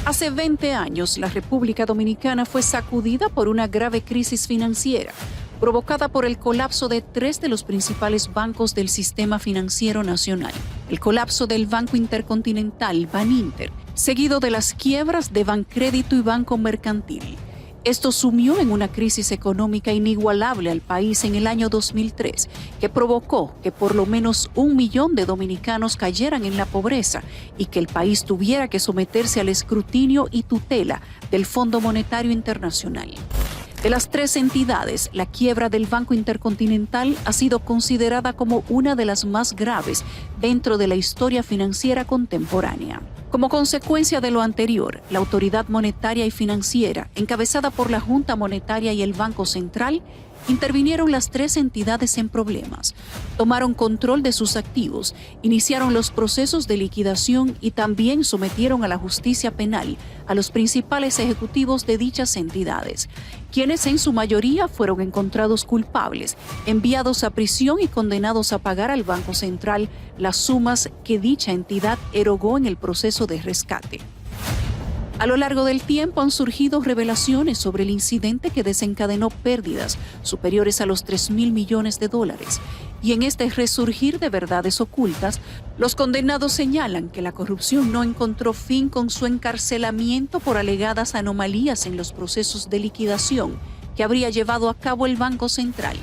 Hace 20 años, la República Dominicana fue sacudida por una grave crisis financiera, provocada por el colapso de 3 de los principales bancos del sistema financiero nacional. El colapso del Banco Intercontinental, Baninter, seguido de las quiebras de Bancrédito y Banco Mercantil. Esto sumió en una crisis económica inigualable al país en el año 2003, que provocó que por lo menos 1 millón de dominicanos cayeran en la pobreza y que el país tuviera que someterse al escrutinio y tutela del Fondo Monetario Internacional. De las 3 entidades, la quiebra del Banco Intercontinental ha sido considerada como una de las más graves dentro de la historia financiera contemporánea. Como consecuencia de lo anterior, la Autoridad Monetaria y Financiera, encabezada por la Junta Monetaria y el Banco Central, intervinieron las 3 entidades en problemas, tomaron control de sus activos, iniciaron los procesos de liquidación y también sometieron a la justicia penal a los principales ejecutivos de dichas entidades, quienes en su mayoría fueron encontrados culpables, enviados a prisión y condenados a pagar al Banco Central las sumas que dicha entidad erogó en el proceso de rescate. A lo largo del tiempo han surgido revelaciones sobre el incidente que desencadenó pérdidas superiores a los 3.000 millones de dólares. Y en este resurgir de verdades ocultas, los condenados señalan que la corrupción no encontró fin con su encarcelamiento por alegadas anomalías en los procesos de liquidación que habría llevado a cabo el Banco Central,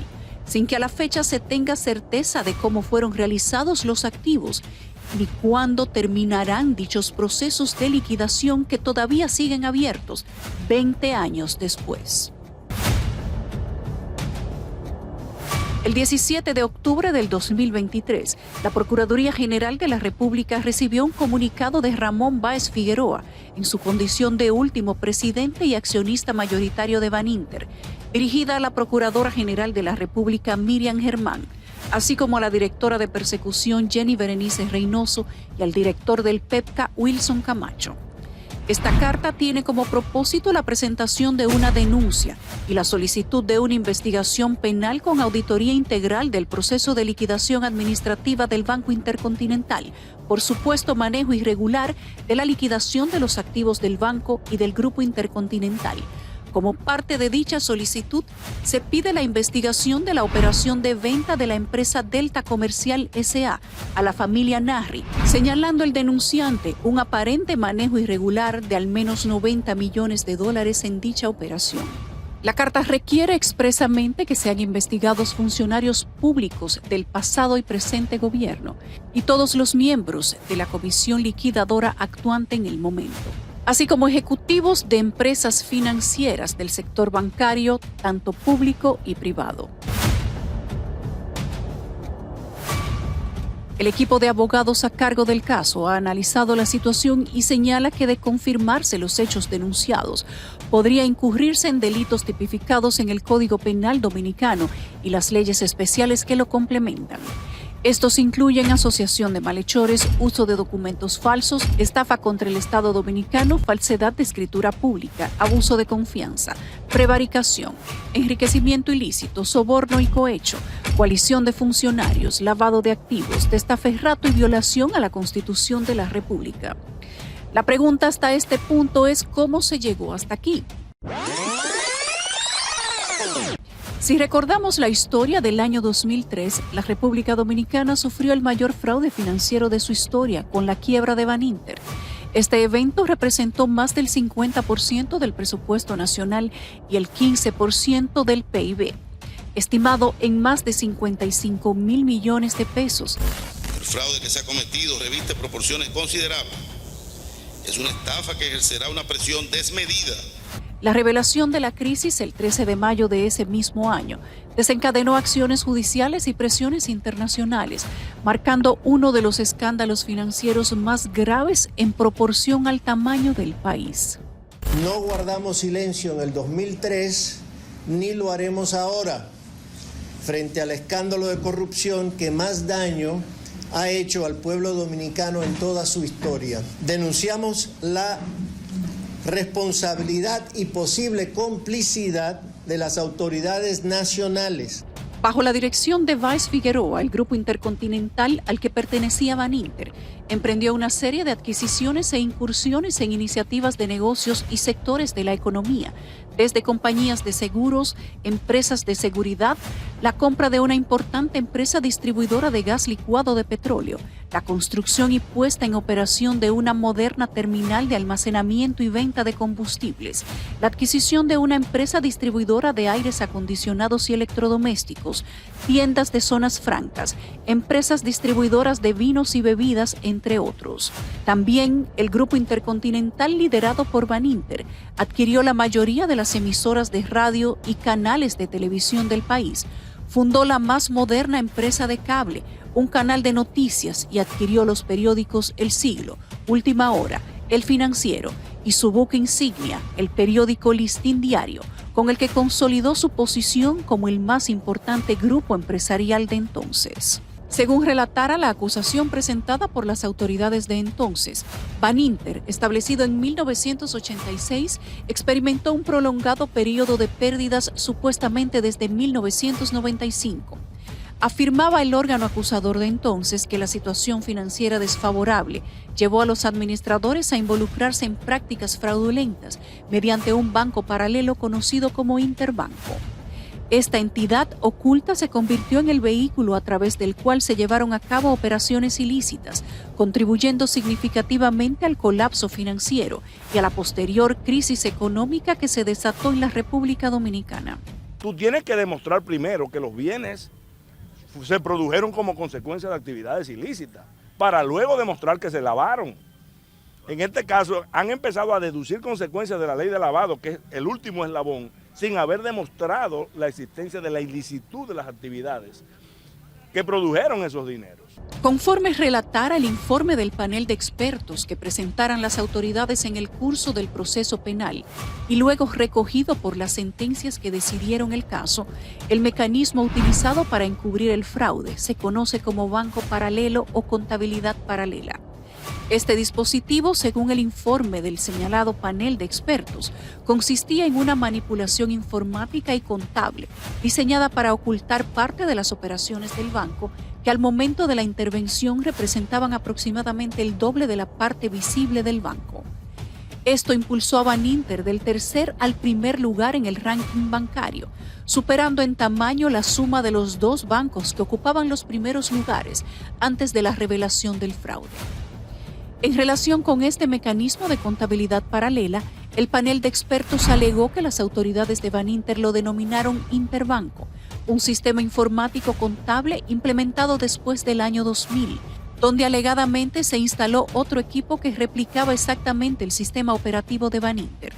sin que a la fecha se tenga certeza de cómo fueron realizados los activos ni cuándo terminarán dichos procesos de liquidación que todavía siguen abiertos 20 años después. El 17 de octubre del 2023, la Procuraduría General de la República recibió un comunicado de Ramón Báez Figueroa en su condición de último presidente y accionista mayoritario de Baninter, dirigida a la Procuradora General de la República Miriam Germán, así como a la directora de persecución Jenny Berenice Reynoso y al director del PEPCA Wilson Camacho. Esta carta tiene como propósito la presentación de una denuncia y la solicitud de una investigación penal con auditoría integral del proceso de liquidación administrativa del Banco Intercontinental por supuesto manejo irregular de la liquidación de los activos del banco y del Grupo Intercontinental. Como parte de dicha solicitud, se pide la investigación de la operación de venta de la empresa Delta Comercial S.A. a la familia Narri, señalando el denunciante un aparente manejo irregular de al menos 90 millones de dólares en dicha operación. La carta requiere expresamente que sean investigados funcionarios públicos del pasado y presente gobierno y todos los miembros de la comisión liquidadora actuante en el momento, así como ejecutivos de empresas financieras del sector bancario, tanto público y privado. El equipo de abogados a cargo del caso ha analizado la situación y señala que de confirmarse los hechos denunciados, podría incurrirse en delitos tipificados en el Código Penal Dominicano y las leyes especiales que lo complementan. Estos incluyen asociación de malhechores, uso de documentos falsos, estafa contra el Estado Dominicano, falsedad de escritura pública, abuso de confianza, prevaricación, enriquecimiento ilícito, soborno y cohecho, coalición de funcionarios, lavado de activos, testaferrato y violación a la Constitución de la República. La pregunta hasta este punto es ¿cómo se llegó hasta aquí? Si recordamos la historia del año 2003, la República Dominicana sufrió el mayor fraude financiero de su historia con la quiebra de Baninter. Este evento representó más del 50% del presupuesto nacional y el 15% del PIB, estimado en más de 55.000 millones de pesos. El fraude que se ha cometido reviste proporciones considerables. Es una estafa que ejercerá una presión desmedida. La revelación de la crisis el 13 de mayo de ese mismo año desencadenó acciones judiciales y presiones internacionales, marcando uno de los escándalos financieros más graves en proporción al tamaño del país. No guardamos silencio en el 2003, ni lo haremos ahora, frente al escándalo de corrupción que más daño ha hecho al pueblo dominicano en toda su historia. Denunciamos la responsabilidad y posible complicidad de las autoridades nacionales. Bajo la dirección de Valls Figueroa, el grupo Intercontinental al que pertenecía Baninter emprendió una serie de adquisiciones e incursiones en iniciativas de negocios y sectores de la economía, desde compañías de seguros, empresas de seguridad, la compra de una importante empresa distribuidora de gas licuado de petróleo, la construcción y puesta en operación de una moderna terminal de almacenamiento y venta de combustibles, la adquisición de una empresa distribuidora de aires acondicionados y electrodomésticos, tiendas de zonas francas, empresas distribuidoras de vinos y bebidas, entre otros. También el grupo Intercontinental, liderado por Baninter, adquirió la mayoría de las emisoras de radio y canales de televisión del país, fundó la más moderna empresa de cable, un canal de noticias, y adquirió los periódicos El Siglo, Última Hora, El Financiero y su buque insignia, el periódico Listín Diario, con el que consolidó su posición como el más importante grupo empresarial de entonces. Según relatara la acusación presentada por las autoridades de entonces, Baninter, establecido en 1986, experimentó un prolongado periodo de pérdidas supuestamente desde 1995. Afirmaba el órgano acusador de entonces que la situación financiera desfavorable llevó a los administradores a involucrarse en prácticas fraudulentas mediante un banco paralelo conocido como Interbanco. Esta entidad oculta se convirtió en el vehículo a través del cual se llevaron a cabo operaciones ilícitas, contribuyendo significativamente al colapso financiero y a la posterior crisis económica que se desató en la República Dominicana. Tú tienes que demostrar primero que los bienes se produjeron como consecuencia de actividades ilícitas, para luego demostrar que se lavaron. En este caso, han empezado a deducir consecuencias de la ley de lavado, que es el último eslabón, sin haber demostrado la existencia de la ilicitud de las actividades que produjeron esos dineros. Conforme relatara el informe del panel de expertos que presentaran las autoridades en el curso del proceso penal y luego recogido por las sentencias que decidieron el caso, el mecanismo utilizado para encubrir el fraude se conoce como banco paralelo o contabilidad paralela. Este dispositivo, según el informe del señalado panel de expertos, consistía en una manipulación informática y contable diseñada para ocultar parte de las operaciones del banco, que al momento de la intervención representaban aproximadamente el doble de la parte visible del banco. Esto impulsó a Baninter del tercer al primer lugar en el ranking bancario, superando en tamaño la suma de los dos bancos que ocupaban los primeros lugares antes de la revelación del fraude. En relación con este mecanismo de contabilidad paralela, el panel de expertos alegó que las autoridades de Baninter lo denominaron Interbanco, un sistema informático contable implementado después del año 2000, donde alegadamente se instaló otro equipo que replicaba exactamente el sistema operativo de Baninter.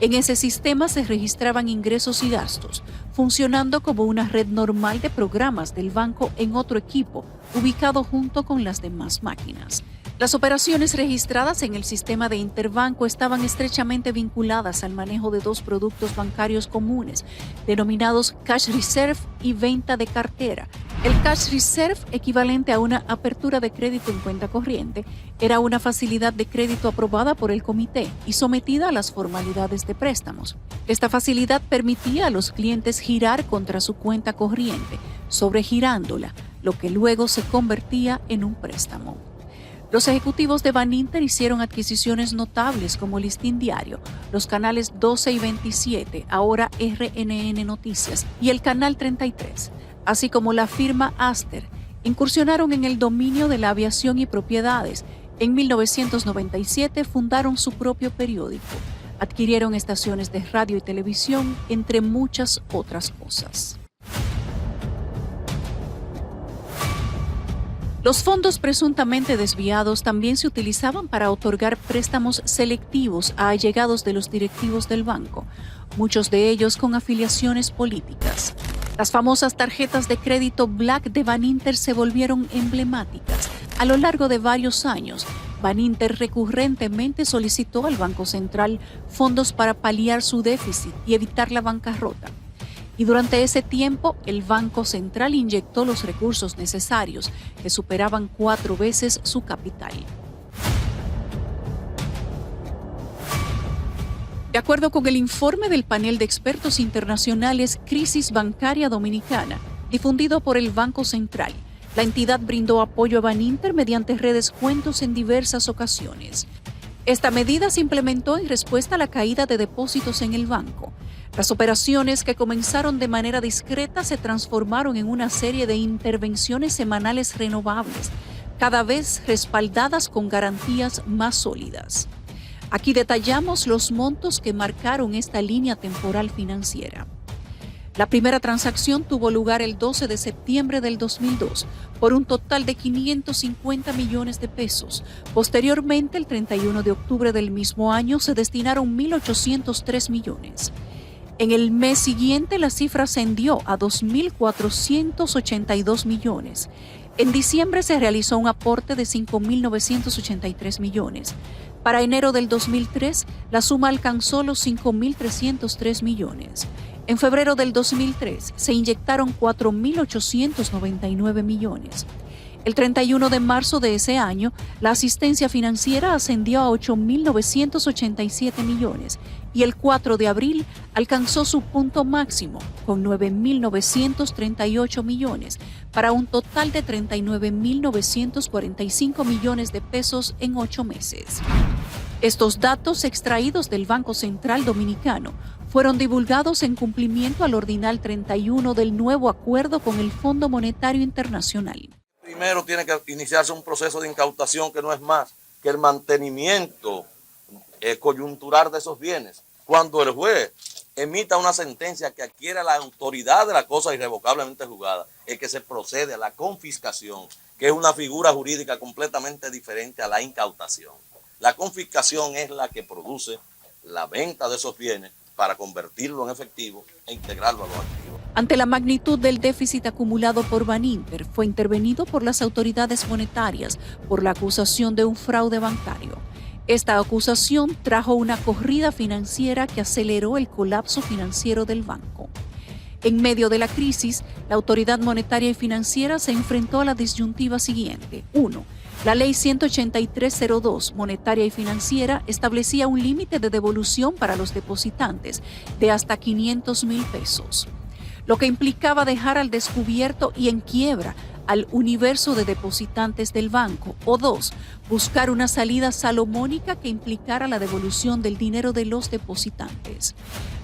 En ese sistema se registraban ingresos y gastos, funcionando como una red normal de programas del banco en otro equipo, ubicado junto con las demás máquinas. Las operaciones registradas en el sistema de Interbanco estaban estrechamente vinculadas al manejo de dos productos bancarios comunes, denominados Cash Reserve y venta de cartera. El Cash Reserve, equivalente a una apertura de crédito en cuenta corriente, era una facilidad de crédito aprobada por el comité y sometida a las formalidades de préstamos. Esta facilidad permitía a los clientes girar contra su cuenta corriente, sobregirándola, lo que luego se convertía en un préstamo. Los ejecutivos de Baninter hicieron adquisiciones notables como Listín Diario, los canales 12 y 27, ahora RNN Noticias, y el canal 33, así como la firma Aster. Incursionaron en el dominio de la aviación y propiedades. En 1997 fundaron su propio periódico. Adquirieron estaciones de radio y televisión, entre muchas otras cosas. Los fondos presuntamente desviados también se utilizaban para otorgar préstamos selectivos a allegados de los directivos del banco, muchos de ellos con afiliaciones políticas. Las famosas tarjetas de crédito Black de Baninter se volvieron emblemáticas. A lo largo de varios años, Baninter recurrentemente solicitó al Banco Central fondos para paliar su déficit y evitar la bancarrota. Y durante ese tiempo, el Banco Central inyectó los recursos necesarios, que superaban 4 veces su capital. De acuerdo con el informe del panel de expertos internacionales Crisis Bancaria Dominicana, difundido por el Banco Central. La entidad brindó apoyo a Baninter mediante redescuentos en diversas ocasiones. Esta medida se implementó en respuesta a la caída de depósitos en el banco. Las operaciones, que comenzaron de manera discreta, se transformaron en una serie de intervenciones semanales renovables, cada vez respaldadas con garantías más sólidas. Aquí detallamos los montos que marcaron esta línea temporal financiera. La primera transacción tuvo lugar el 12 de septiembre del 2002 por un total de 550 millones de pesos. Posteriormente, el 31 de octubre del mismo año, se destinaron 1.803 millones. En el mes siguiente, la cifra ascendió a 2.482 millones. En diciembre se realizó un aporte de 5.983 millones. Para enero del 2003, la suma alcanzó los 5.303 millones. En febrero del 2003 se inyectaron 4.899 millones. El 31 de marzo de ese año, la asistencia financiera ascendió a 8.987 millones y el 4 de abril alcanzó su punto máximo con 9.938 millones para un total de 39.945 millones de pesos en 8 meses. Estos datos, extraídos del Banco Central Dominicano, fueron divulgados en cumplimiento al Ordinal 31 del nuevo acuerdo con el Fondo Monetario Internacional. Primero tiene que iniciarse un proceso de incautación que no es más que el mantenimiento coyuntural de esos bienes. Cuando el juez emita una sentencia que adquiera la autoridad de la cosa irrevocablemente juzgada, es que se procede a la confiscación, que es una figura jurídica completamente diferente a la incautación. La confiscación es la que produce la venta de esos bienes para convertirlo en efectivo e integrarlo a los activos. Ante la magnitud del déficit acumulado por Baninter, fue intervenido por las autoridades monetarias por la acusación de un fraude bancario. Esta acusación trajo una corrida financiera que aceleró el colapso financiero del banco. En medio de la crisis, la autoridad monetaria y financiera se enfrentó a la disyuntiva siguiente. 1. La Ley 18302, monetaria y financiera, establecía un límite de devolución para los depositantes de hasta 500,000 pesos, lo que implicaba dejar al descubierto y en quiebra al universo de depositantes del banco. O 2, buscar una salida salomónica que implicara la devolución del dinero de los depositantes.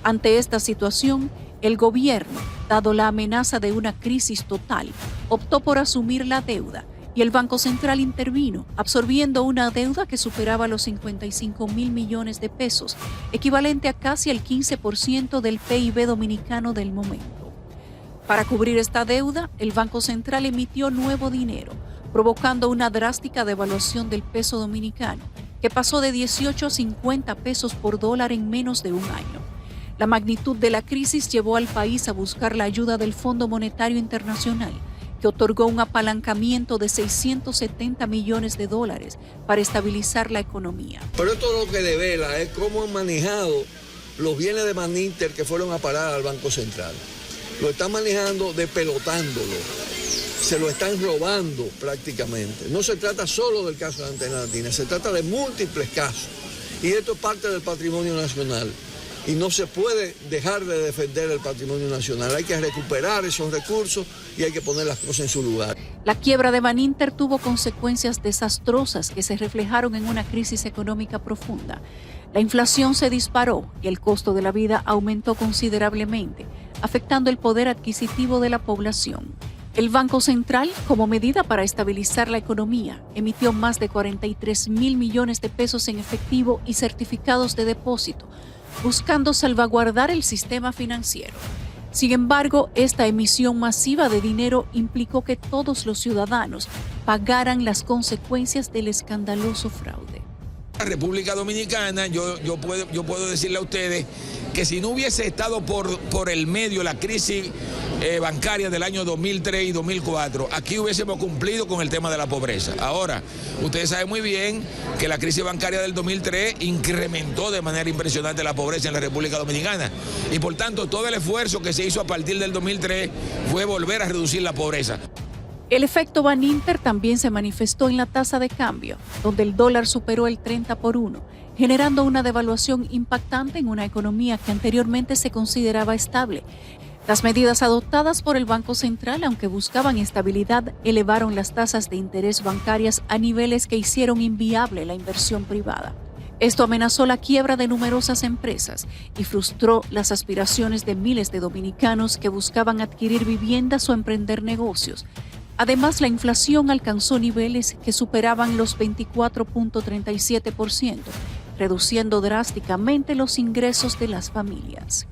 Ante esta situación, el gobierno, dado la amenaza de una crisis total, optó por asumir la deuda y el Banco Central intervino, absorbiendo una deuda que superaba los 55,000 millones de pesos, equivalente a casi el 15% del PIB dominicano del momento. Para cubrir esta deuda, el Banco Central emitió nuevo dinero, provocando una drástica devaluación del peso dominicano, que pasó de 18 a 50 pesos por dólar en menos de un año. La magnitud de la crisis llevó al país a buscar la ayuda del Fondo Monetario Internacional, que otorgó un apalancamiento de 670 millones de dólares para estabilizar la economía. Pero esto lo que devela es cómo han manejado los bienes de Baninter que fueron a parar al Banco Central. Lo están manejando despelotándolo, se lo están robando prácticamente. No se trata solo del caso de Antena Latina, se trata de múltiples casos. Y esto es parte del patrimonio nacional. Y no se puede dejar de defender el patrimonio nacional. Hay que recuperar esos recursos y hay que poner las cosas en su lugar. La quiebra de Baninter tuvo consecuencias desastrosas que se reflejaron en una crisis económica profunda. La inflación se disparó y el costo de la vida aumentó considerablemente, afectando el poder adquisitivo de la población. El Banco Central, como medida para estabilizar la economía, emitió más de 43,000 millones de pesos en efectivo y certificados de depósito, buscando salvaguardar el sistema financiero. Sin embargo, esta emisión masiva de dinero implicó que todos los ciudadanos pagaran las consecuencias del escandaloso fraude. La República Dominicana, yo puedo decirle a ustedes que si no hubiese estado por el medio la crisis bancaria del año 2003 y 2004, aquí hubiésemos cumplido con el tema de la pobreza. Ahora, ustedes saben muy bien que la crisis bancaria del 2003 incrementó de manera impresionante la pobreza en la República Dominicana y por tanto todo el esfuerzo que se hizo a partir del 2003 fue volver a reducir la pobreza. El efecto Baninter también se manifestó en la tasa de cambio, donde el dólar superó el 30-1, generando una devaluación impactante en una economía que anteriormente se consideraba estable. Las medidas adoptadas por el Banco Central, aunque buscaban estabilidad, elevaron las tasas de interés bancarias a niveles que hicieron inviable la inversión privada. Esto amenazó la quiebra de numerosas empresas y frustró las aspiraciones de miles de dominicanos que buscaban adquirir viviendas o emprender negocios. Además, la inflación alcanzó niveles que superaban los 24.37%, reduciendo drásticamente los ingresos de las familias.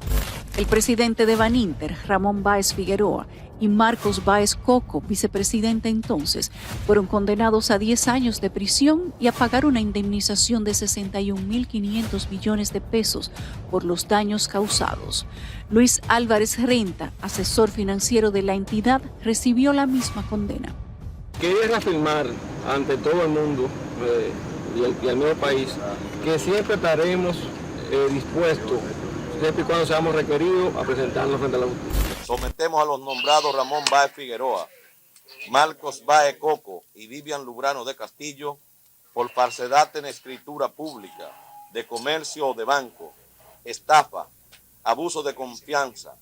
El presidente de Baninter, Ramón Báez Figueroa, y Marcos Báez Coco, vicepresidente entonces, fueron condenados a 10 años de prisión y a pagar una indemnización de 61.500 millones de pesos por los daños causados. Luis Álvarez Renta, asesor financiero de la entidad, recibió la misma condena. Quería reafirmar ante todo el mundo y al medio país que siempre estaremos dispuestos, siempre y cuando seamos requeridos, a presentarnos frente a la justicia. Sometemos a los nombrados Ramón Báez Figueroa, Marcos Báez Coco y Vivian Lubrano de Castillo por falsedad en escritura pública, de comercio o de banco, estafa, abuso de confianza,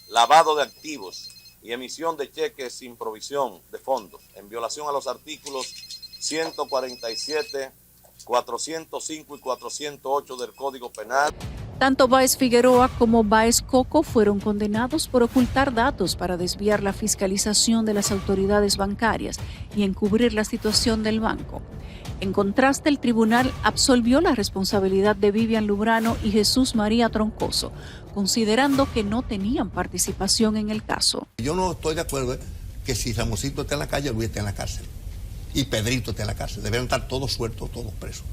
lavado de activos y emisión de cheques sin provisión de fondos, en violación a los artículos 147, 405 y 408 del Código Penal. Tanto Báez Figueroa como Báez Coco fueron condenados por ocultar datos para desviar la fiscalización de las autoridades bancarias y encubrir la situación del banco. En contraste, el tribunal absolvió la responsabilidad de Vivian Lubrano y Jesús María Troncoso, considerando que no tenían participación en el caso. Yo no estoy de acuerdo que si Ramoncito está en la calle, Luis está en la cárcel. Y Pedrito está en la cárcel. Deberían estar todos sueltos, todos presos.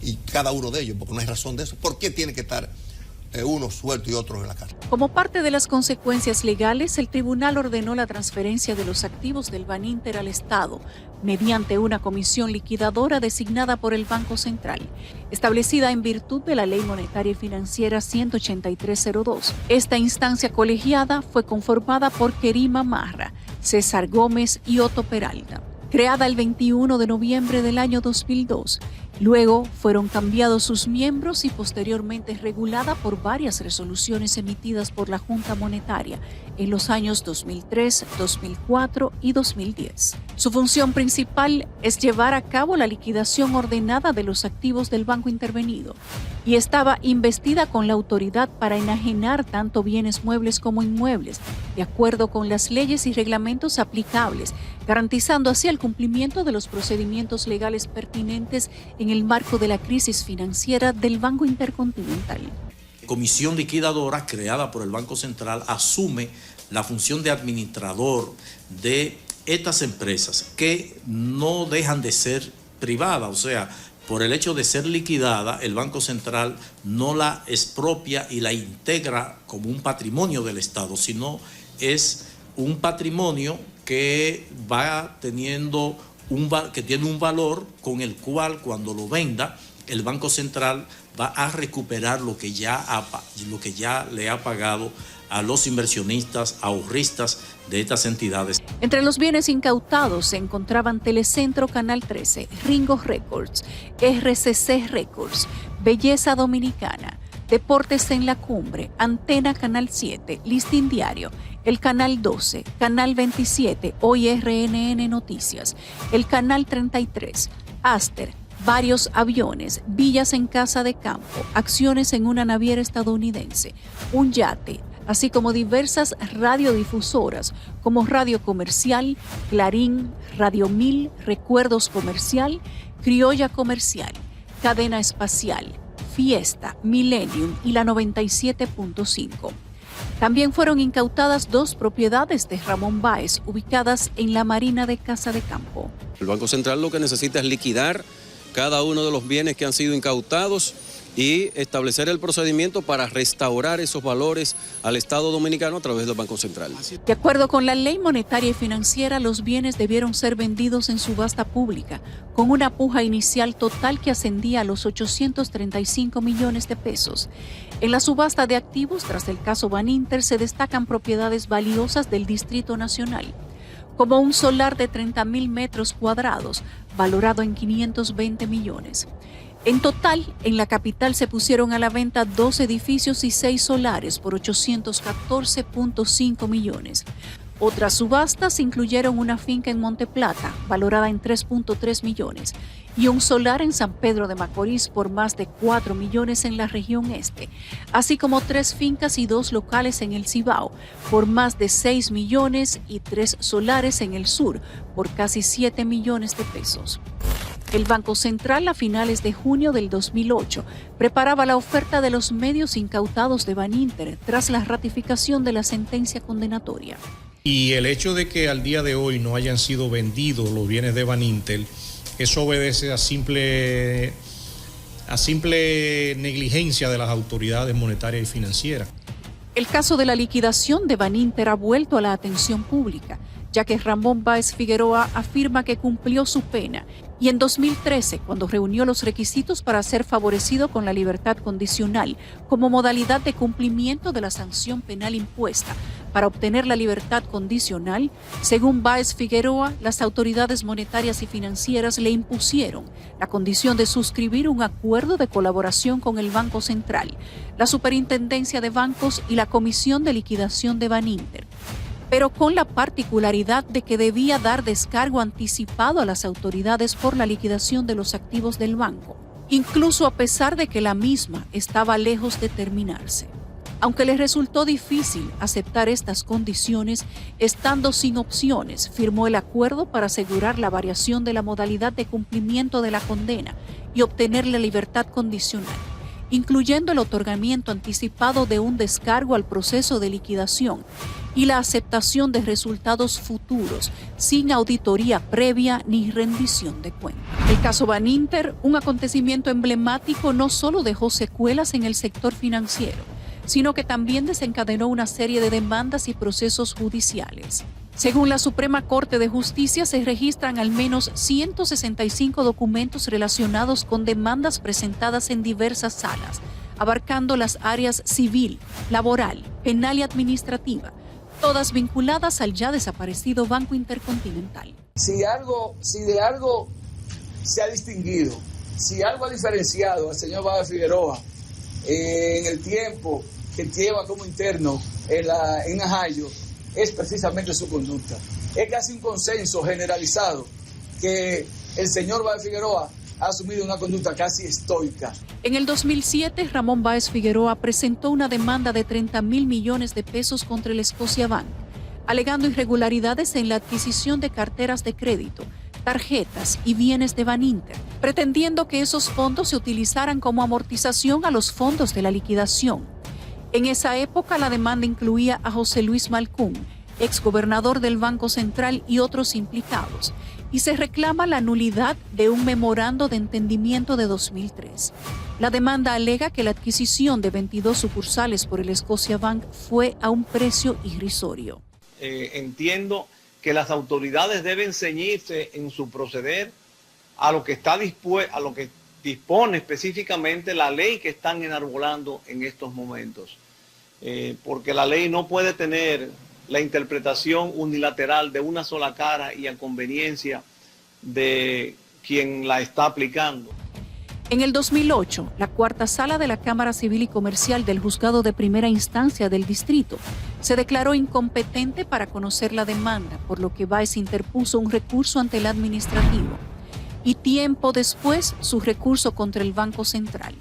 Y cada uno de ellos, porque no hay razón de eso. ¿Por qué tiene que estar unos sueltos y otros en la cárcel? Como parte de las consecuencias legales, el tribunal ordenó la transferencia de los activos del Baninter al Estado mediante una comisión liquidadora designada por el Banco Central, establecida en virtud de la Ley Monetaria y Financiera 18302. Esta instancia colegiada fue conformada por Kerima Marra, César Gómez y Otto Peralta. Creada el 21 de noviembre del año 2002, luego fueron cambiados sus miembros y posteriormente regulada por varias resoluciones emitidas por la Junta Monetaria en los años 2003, 2004 y 2010. Su función principal es llevar a cabo la liquidación ordenada de los activos del banco intervenido y estaba investida con la autoridad para enajenar tanto bienes muebles como inmuebles, de acuerdo con las leyes y reglamentos aplicables, garantizando así el cumplimiento de los procedimientos legales pertinentes en el marco de la crisis financiera del Banco Intercontinental. Comisión liquidadora creada por el Banco Central asume la función de administrador de estas empresas que no dejan de ser privadas, o sea, por el hecho de ser liquidada, el Banco Central no la expropia y la integra como un patrimonio del Estado, sino es un patrimonio que va teniendo que tiene un valor con el cual cuando lo venda el Banco Central va a recuperar lo que ya le ha pagado a los inversionistas, ahorristas de estas entidades. Entre los bienes incautados se encontraban Telecentro Canal 13, Ringo Records, RCC Records, Belleza Dominicana, Deportes en la Cumbre, Antena Canal 7, Listín Diario, el Canal 12, Canal 27, Hoy RNN Noticias, el Canal 33, Aster, varios aviones, villas en casa de campo, acciones en una naviera estadounidense, un yate, así como diversas radiodifusoras como Radio Comercial, Clarín, Radio 1000, Recuerdos Comercial, Criolla Comercial, Cadena Espacial, Fiesta, Millennium y la 97.5. También fueron incautadas 2 propiedades de Ramón Báez ubicadas en la Marina de Casa de Campo. El Banco Central lo que necesita es liquidar cada uno de los bienes que han sido incautados y establecer el procedimiento para restaurar esos valores al Estado Dominicano a través del Banco Central. De acuerdo con la Ley Monetaria y Financiera, los bienes debieron ser vendidos en subasta pública, con una puja inicial total que ascendía a los 835 millones de pesos. En la subasta de activos, tras el caso Baninter, se destacan propiedades valiosas del Distrito Nacional, como un solar de 30.000 metros cuadrados, valorado en 520 millones. En total, en la capital se pusieron a la venta 2 edificios y 6 solares por 814.5 millones. Otras subastas incluyeron una finca en Monte Plata, valorada en 3.3 millones, y un solar en San Pedro de Macorís por más de 4 millones en la región este, así como 3 fincas y 2 locales en el Cibao por más de 6 millones y 3 solares en el sur por casi 7 millones de pesos. El Banco Central, a finales de junio del 2008, preparaba la oferta de los medios incautados de Baninter tras la ratificación de la sentencia condenatoria. Y el hecho de que al día de hoy no hayan sido vendidos los bienes de Baninter, eso obedece a simple negligencia de las autoridades monetarias y financieras. El caso de la liquidación de Baninter ha vuelto a la atención pública, ya que Ramón Báez Figueroa afirma que cumplió su pena y en 2013, cuando reunió los requisitos para ser favorecido con la libertad condicional como modalidad de cumplimiento de la sanción penal impuesta para obtener la libertad condicional, según Báez Figueroa, las autoridades monetarias y financieras le impusieron la condición de suscribir un acuerdo de colaboración con el Banco Central, la Superintendencia de Bancos y la Comisión de Liquidación de Baninter, pero con la particularidad de que debía dar descargo anticipado a las autoridades por la liquidación de los activos del banco, incluso a pesar de que la misma estaba lejos de terminarse. Aunque le resultó difícil aceptar estas condiciones, estando sin opciones, firmó el acuerdo para asegurar la variación de la modalidad de cumplimiento de la condena y obtener la libertad condicional, incluyendo el otorgamiento anticipado de un descargo al proceso de liquidación y la aceptación de resultados futuros sin auditoría previa ni rendición de cuentas. El caso Baninter, un acontecimiento emblemático, no solo dejó secuelas en el sector financiero, sino que también desencadenó una serie de demandas y procesos judiciales. Según la Suprema Corte de Justicia, se registran al menos 165 documentos relacionados con demandas presentadas en diversas salas, abarcando las áreas civil, laboral, penal y administrativa, todas vinculadas al ya desaparecido Banco Intercontinental. Si de algo se ha distinguido, si algo ha diferenciado al señor Báez Figueroa en el tiempo que lleva como interno en Najayo, es precisamente su conducta. Es casi un consenso generalizado que el señor Báez Figueroa ha asumido una conducta casi estoica. En el 2007, Ramón Báez Figueroa presentó una demanda de 30.000 millones de pesos contra el Scotiabank, alegando irregularidades en la adquisición de carteras de crédito, tarjetas y bienes de Baninter, pretendiendo que esos fondos se utilizaran como amortización a los fondos de la liquidación. En esa época, la demanda incluía a José Luis Malcún, exgobernador del Banco Central, y otros implicados, y se reclama la nulidad de un memorando de entendimiento de 2003. La demanda alega que la adquisición de 22 sucursales por el Scotiabank fue a un precio irrisorio. Entiendo que las autoridades deben ceñirse en su proceder a lo que está a lo que dispone específicamente la ley que están enarbolando en estos momentos, porque la ley no puede tener la interpretación unilateral de una sola cara y a conveniencia de quien la está aplicando. En el 2008, la cuarta sala de la Cámara Civil y Comercial del Juzgado de Primera Instancia del Distrito se declaró incompetente para conocer la demanda, por lo que Báez interpuso un recurso ante el administrativo y tiempo después su recurso contra el Banco Central,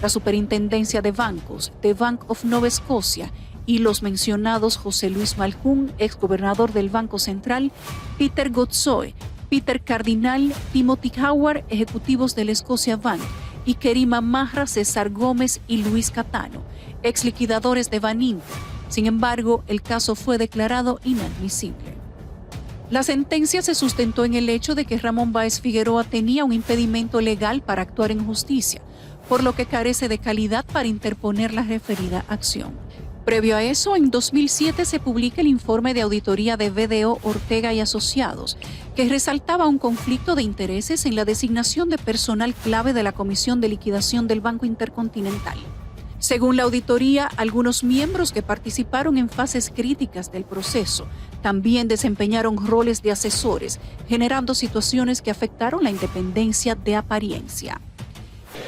la Superintendencia de Bancos, The Bank of Nova Scotia y los mencionados José Luis Malcún, exgobernador del Banco Central, Peter Godsoe, Peter Cardinal, Timothy Howard, ejecutivos del Scotiabank, y Kerima Mahra, César Gómez y Luis Catano, exliquidadores de Baninter. Sin embargo, el caso fue declarado inadmisible. La sentencia se sustentó en el hecho de que Ramón Báez Figueroa tenía un impedimento legal para actuar en justicia, por lo que carece de calidad para interponer la referida acción. Previo a eso, en 2007 se publica el informe de auditoría de BDO Ortega y Asociados, que resaltaba un conflicto de intereses en la designación de personal clave de la Comisión de Liquidación del Banco Intercontinental. Según la auditoría, algunos miembros que participaron en fases críticas del proceso también desempeñaron roles de asesores, generando situaciones que afectaron la independencia de apariencia.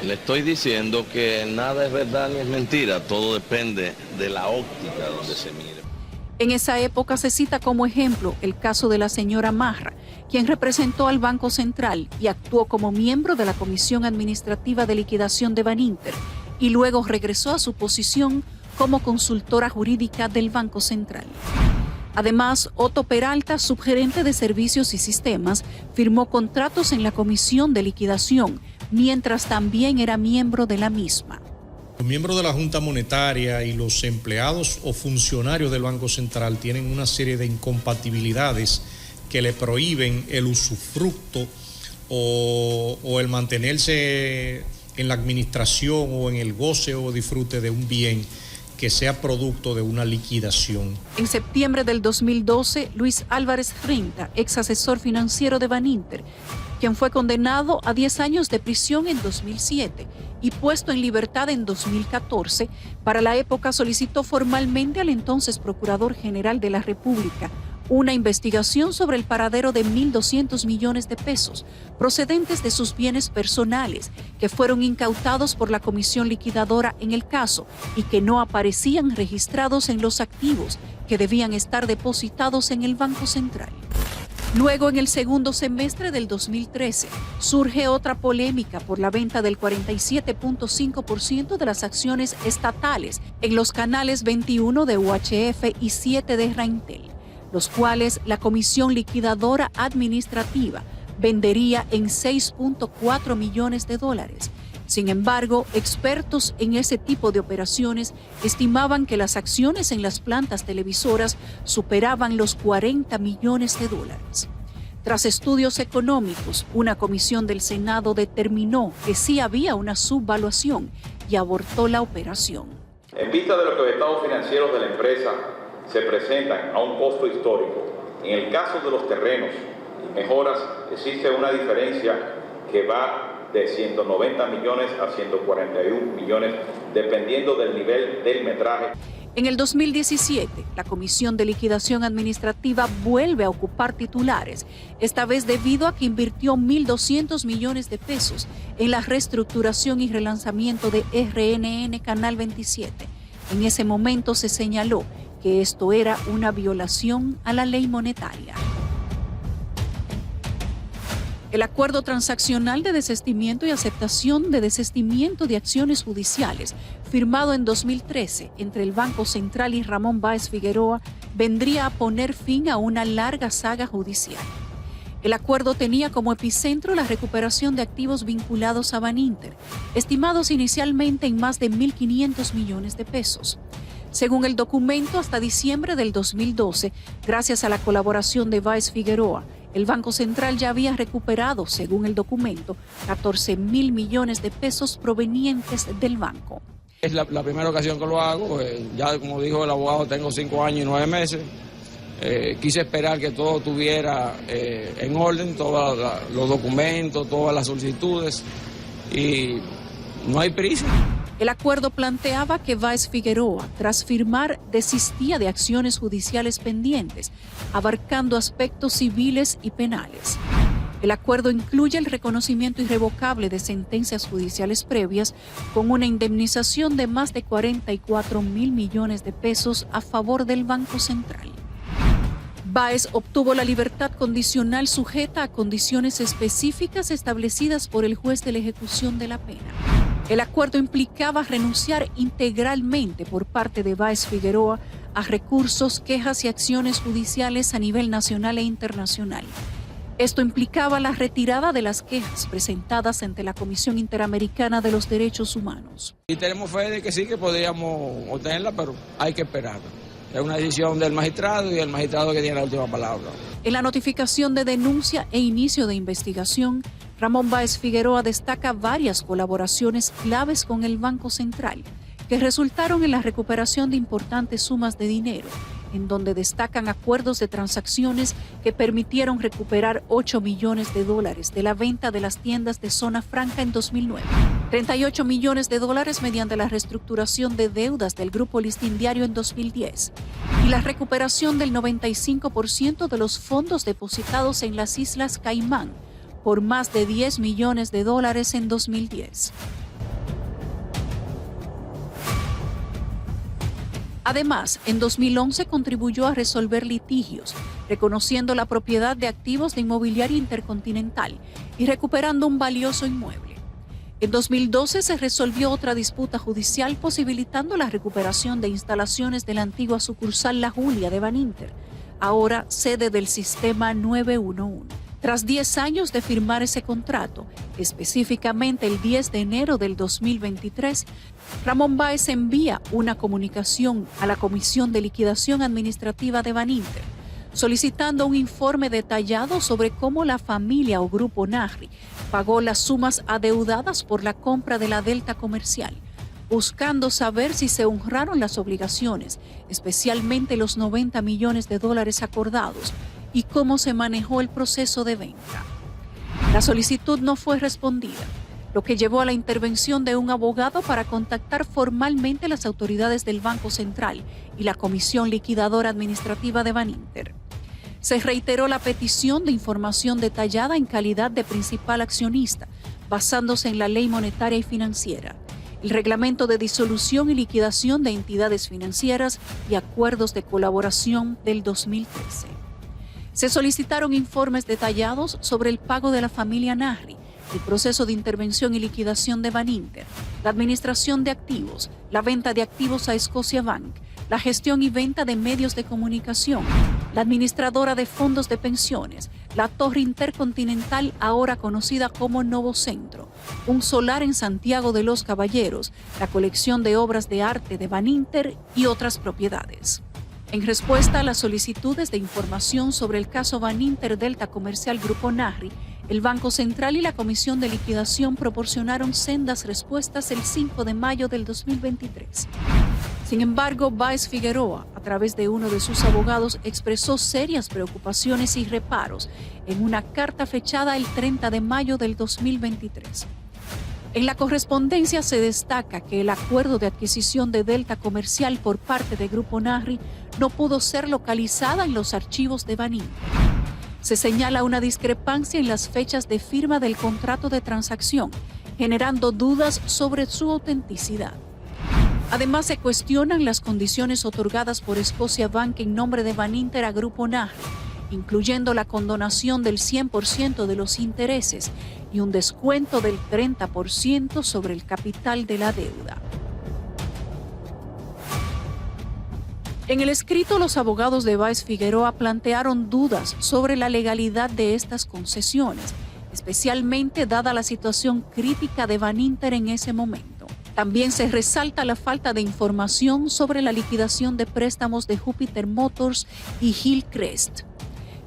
Le estoy diciendo que nada es verdad ni es mentira, todo depende de la óptica donde se mire. En esa época se cita como ejemplo el caso de la señora Marra, quien representó al Banco Central y actuó como miembro de la Comisión Administrativa de Liquidación de Baninter y luego regresó a su posición como consultora jurídica del Banco Central. Además, Otto Peralta, subgerente de Servicios y Sistemas, firmó contratos en la Comisión de Liquidación, mientras también era miembro de la misma. Los miembros de la Junta Monetaria y los empleados o funcionarios del Banco Central tienen una serie de incompatibilidades que le prohíben el usufructo o el mantenerse en la administración o en el goce o disfrute de un bien que sea producto de una liquidación. En septiembre del 2012, Luis Álvarez Rinta, ex asesor financiero de Baninter, quien fue condenado a 10 años de prisión en 2007 y puesto en libertad en 2014, para la época solicitó formalmente al entonces Procurador General de la República una investigación sobre el paradero de 1.200 millones de pesos procedentes de sus bienes personales que fueron incautados por la comisión liquidadora en el caso y que no aparecían registrados en los activos que debían estar depositados en el Banco Central. Luego, en el segundo semestre del 2013, surge otra polémica por la venta del 47.5% de las acciones estatales en los canales 21 de UHF y 7 de Reintel, los cuales la Comisión Liquidadora Administrativa vendería en $6.4 millones. Sin embargo, expertos en ese tipo de operaciones estimaban que las acciones en las plantas televisoras superaban los $40 millones. Tras estudios económicos, una comisión del Senado determinó que sí había una subvaluación y abortó la operación. En vista de lo que los estados financieros de la empresa se presentan a un costo histórico, en el caso de los terrenos y mejoras existe una diferencia que va de 190 millones a 141 millones, dependiendo del nivel del metraje. En el 2017, la Comisión de Liquidación Administrativa vuelve a ocupar titulares, esta vez debido a que invirtió 1.200 millones de pesos en la reestructuración y relanzamiento de RNN Canal 27. En ese momento se señaló que esto era una violación a la ley monetaria. El acuerdo transaccional de desistimiento y aceptación de desistimiento de acciones judiciales, firmado en 2013 entre el Banco Central y Ramón Báez Figueroa, vendría a poner fin a una larga saga judicial. El acuerdo tenía como epicentro la recuperación de activos vinculados a Baninter, estimados inicialmente en más de 1.500 millones de pesos. Según el documento, hasta diciembre del 2012, gracias a la colaboración de Báez Figueroa, el Banco Central ya había recuperado, según el documento, 14.000 millones de pesos provenientes del banco. Es la primera ocasión que lo hago, ya como dijo el abogado, tengo 5 años y 9 meses. Quise esperar que todo estuviera en orden, todos los documentos, todas las solicitudes, y no hay prisa. El acuerdo planteaba que Báez Figueroa, tras firmar, desistía de acciones judiciales pendientes, abarcando aspectos civiles y penales. El acuerdo incluye el reconocimiento irrevocable de sentencias judiciales previas con una indemnización de más de 44.000 millones de pesos a favor del Banco Central. Báez obtuvo la libertad condicional sujeta a condiciones específicas establecidas por el juez de la ejecución de la pena. El acuerdo implicaba renunciar integralmente por parte de Báez Figueroa a recursos, quejas y acciones judiciales a nivel nacional e internacional. Esto implicaba la retirada de las quejas presentadas ante la Comisión Interamericana de los Derechos Humanos. Y tenemos fe de que sí, que podríamos obtenerla, pero hay que esperar. Es una decisión del magistrado y el magistrado que tiene la última palabra. En la notificación de denuncia e inicio de investigación, Ramón Báez Figueroa destaca varias colaboraciones claves con el Banco Central, que resultaron en la recuperación de importantes sumas de dinero, en donde destacan acuerdos de transacciones que permitieron recuperar $8 millones de la venta de las tiendas de Zona Franca en 2009, $38 millones mediante la reestructuración de deudas del Grupo Listín Diario en 2010 y la recuperación del 95% de los fondos depositados en las Islas Caimán por más de $10 millones en 2010. Además, en 2011 contribuyó a resolver litigios, reconociendo la propiedad de activos de Inmobiliaria Intercontinental y recuperando un valioso inmueble. En 2012 se resolvió otra disputa judicial posibilitando la recuperación de instalaciones de la antigua sucursal La Julia de Baninter, ahora sede del Sistema 911. Tras 10 años de firmar ese contrato, específicamente el 10 de enero del 2023, Ramón Báez envía una comunicación a la Comisión de Liquidación Administrativa de Baninter, solicitando un informe detallado sobre cómo la familia o Grupo Nahri pagó las sumas adeudadas por la compra de la Delta Comercial, buscando saber si se honraron las obligaciones, especialmente los $90 millones acordados, y cómo se manejó el proceso de venta. La solicitud no fue respondida, lo que llevó a la intervención de un abogado para contactar formalmente las autoridades del Banco Central y la Comisión Liquidadora Administrativa de Baninter. Se reiteró la petición de información detallada en calidad de principal accionista, basándose en la Ley Monetaria y Financiera, el Reglamento de Disolución y Liquidación de Entidades Financieras y Acuerdos de Colaboración del 2013. Se solicitaron informes detallados sobre el pago de la familia Nahri, el proceso de intervención y liquidación de Baninter, la administración de activos, la venta de activos a Scotiabank, la gestión y venta de medios de comunicación, la administradora de fondos de pensiones, la Torre Intercontinental, ahora conocida como Novocentro, un solar en Santiago de los Caballeros, la colección de obras de arte de Baninter y otras propiedades. En respuesta a las solicitudes de información sobre el caso Baninter Delta Comercial Grupo Nahri, el Banco Central y la Comisión de Liquidación proporcionaron sendas respuestas el 5 de mayo del 2023. Sin embargo, Báez Figueroa, a través de uno de sus abogados, expresó serias preocupaciones y reparos en una carta fechada el 30 de mayo del 2023. En la correspondencia se destaca que el acuerdo de adquisición de Delta Comercial por parte de Grupo Nahri no pudo ser localizada en los archivos de Baninter. Se señala una discrepancia en las fechas de firma del contrato de transacción, generando dudas sobre su autenticidad. Además, se cuestionan las condiciones otorgadas por Scotiabank en nombre de Baninter a Grupo Nahri, incluyendo la condonación del 100% de los intereses y un descuento del 30% sobre el capital de la deuda. En el escrito, los abogados de Báez Figueroa plantearon dudas sobre la legalidad de estas concesiones, especialmente dada la situación crítica de Baninter en ese momento. También se resalta la falta de información sobre la liquidación de préstamos de Jupiter Motors y Hillcrest.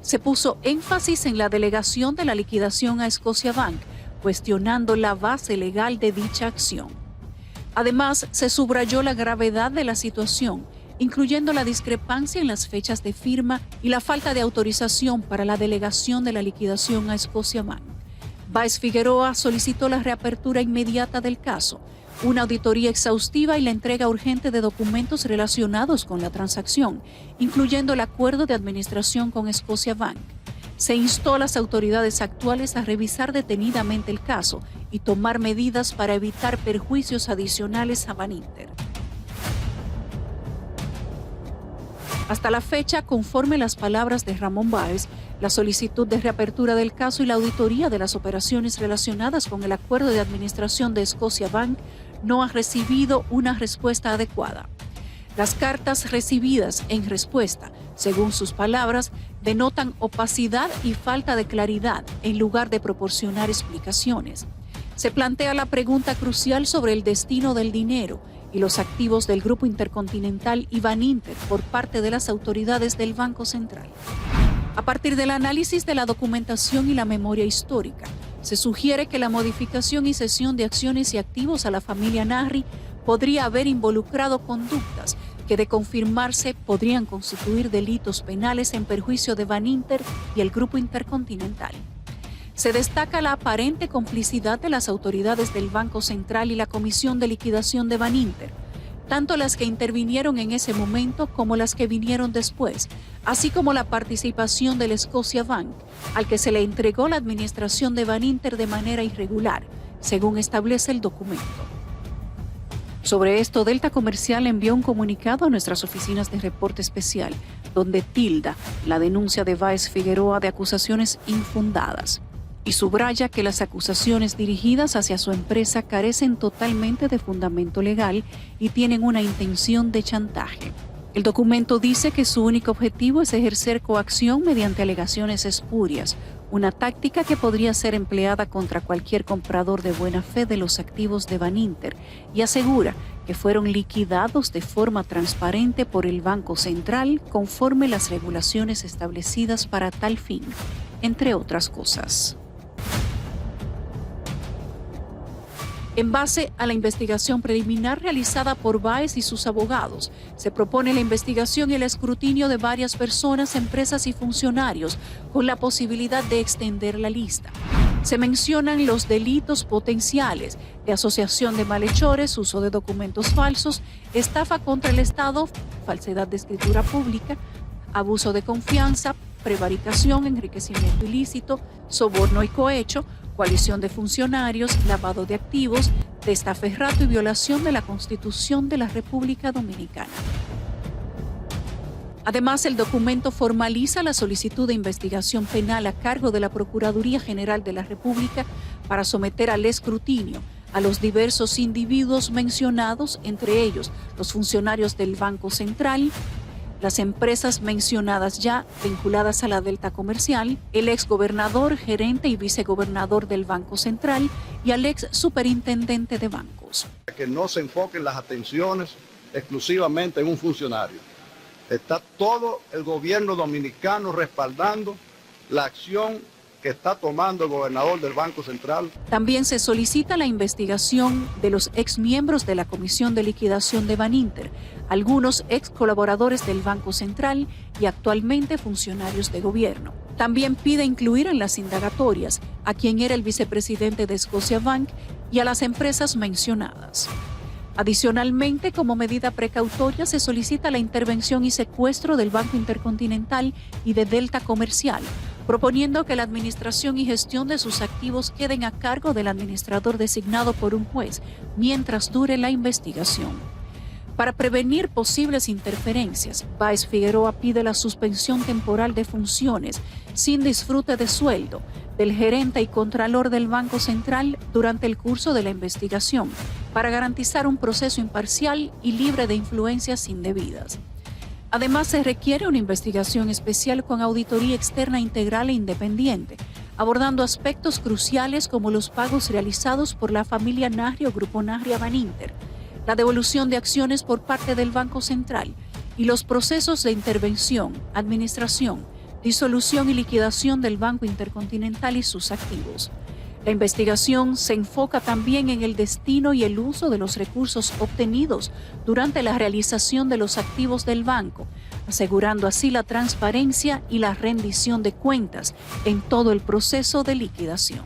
Se puso énfasis en la delegación de la liquidación a Scotiabank, cuestionando la base legal de dicha acción. Además, se subrayó la gravedad de la situación, incluyendo la discrepancia en las fechas de firma y la falta de autorización para la delegación de la liquidación a Scotiabank. Báez Figueroa solicitó la reapertura inmediata del caso, una auditoría exhaustiva y la entrega urgente de documentos relacionados con la transacción, incluyendo el acuerdo de administración con Scotiabank. Se instó a las autoridades actuales a revisar detenidamente el caso y tomar medidas para evitar perjuicios adicionales a Baninter. Hasta la fecha, conforme las palabras de Ramón Báez, la solicitud de reapertura del caso y la auditoría de las operaciones relacionadas con el acuerdo de administración de Scotiabank no ha recibido una respuesta adecuada. Las cartas recibidas en respuesta, según sus palabras, denotan opacidad y falta de claridad en lugar de proporcionar explicaciones. Se plantea la pregunta crucial sobre el destino del dinero y los activos del Grupo Intercontinental y Baninter por parte de las autoridades del Banco Central. A partir del análisis de la documentación y la memoria histórica, se sugiere que la modificación y cesión de acciones y activos a la familia Nahri podría haber involucrado conductas que, de confirmarse, podrían constituir delitos penales en perjuicio de Baninter y el Grupo Intercontinental. Se destaca la aparente complicidad de las autoridades del Banco Central y la Comisión de Liquidación de Baninter, tanto las que intervinieron en ese momento como las que vinieron después, así como la participación del Scotiabank, al que se le entregó la administración de Baninter de manera irregular, según establece el documento. Sobre esto, Delta Comercial envió un comunicado a nuestras oficinas de reporte especial, donde tilda la denuncia de Báez Figueroa de acusaciones infundadas y subraya que las acusaciones dirigidas hacia su empresa carecen totalmente de fundamento legal y tienen una intención de chantaje. El documento dice que su único objetivo es ejercer coacción mediante alegaciones espurias, una táctica que podría ser empleada contra cualquier comprador de buena fe de los activos de Baninter, y asegura que fueron liquidados de forma transparente por el Banco Central conforme las regulaciones establecidas para tal fin, entre otras cosas. En base a la investigación preliminar realizada por Báez y sus abogados, se propone la investigación y el escrutinio de varias personas, empresas y funcionarios, con la posibilidad de extender la lista. Se mencionan los delitos potenciales de asociación de malhechores, uso de documentos falsos, estafa contra el Estado, falsedad de escritura pública, abuso de confianza, prevaricación, enriquecimiento ilícito, soborno y cohecho, coalición de funcionarios, lavado de activos, testaferrato y violación de la Constitución de la República Dominicana. Además, el documento formaliza la solicitud de investigación penal a cargo de la Procuraduría General de la República para someter al escrutinio a los diversos individuos mencionados, entre ellos los funcionarios del Banco Central, las empresas mencionadas ya vinculadas a la Delta Comercial, el exgobernador, gerente y vicegobernador del Banco Central y al ex superintendente de bancos. Que no se enfoquen las atenciones exclusivamente en un funcionario. Está todo el gobierno dominicano respaldando la acción que está tomando el gobernador del Banco Central. También se solicita la investigación de los exmiembros de la Comisión de Liquidación de Baninter, algunos ex colaboradores del Banco Central y actualmente funcionarios de gobierno. También pide incluir en las indagatorias a quien era el vicepresidente de Scotiabank y a las empresas mencionadas. Adicionalmente, como medida precautoria, se solicita la intervención y secuestro del Banco Intercontinental y de Delta Comercial, proponiendo que la administración y gestión de sus activos queden a cargo del administrador designado por un juez mientras dure la investigación. Para prevenir posibles interferencias, Báez Figueroa pide la suspensión temporal de funciones sin disfrute de sueldo del gerente y contralor del Banco Central durante el curso de la investigación, para garantizar un proceso imparcial y libre de influencias indebidas. Además, se requiere una investigación especial con auditoría externa integral e independiente, abordando aspectos cruciales como los pagos realizados por la familia Narri o Grupo Narri a Baninter, la devolución de acciones por parte del Banco Central y los procesos de intervención, administración, disolución y liquidación del Banco Intercontinental y sus activos. La investigación se enfoca también en el destino y el uso de los recursos obtenidos durante la realización de los activos del banco, asegurando así la transparencia y la rendición de cuentas en todo el proceso de liquidación.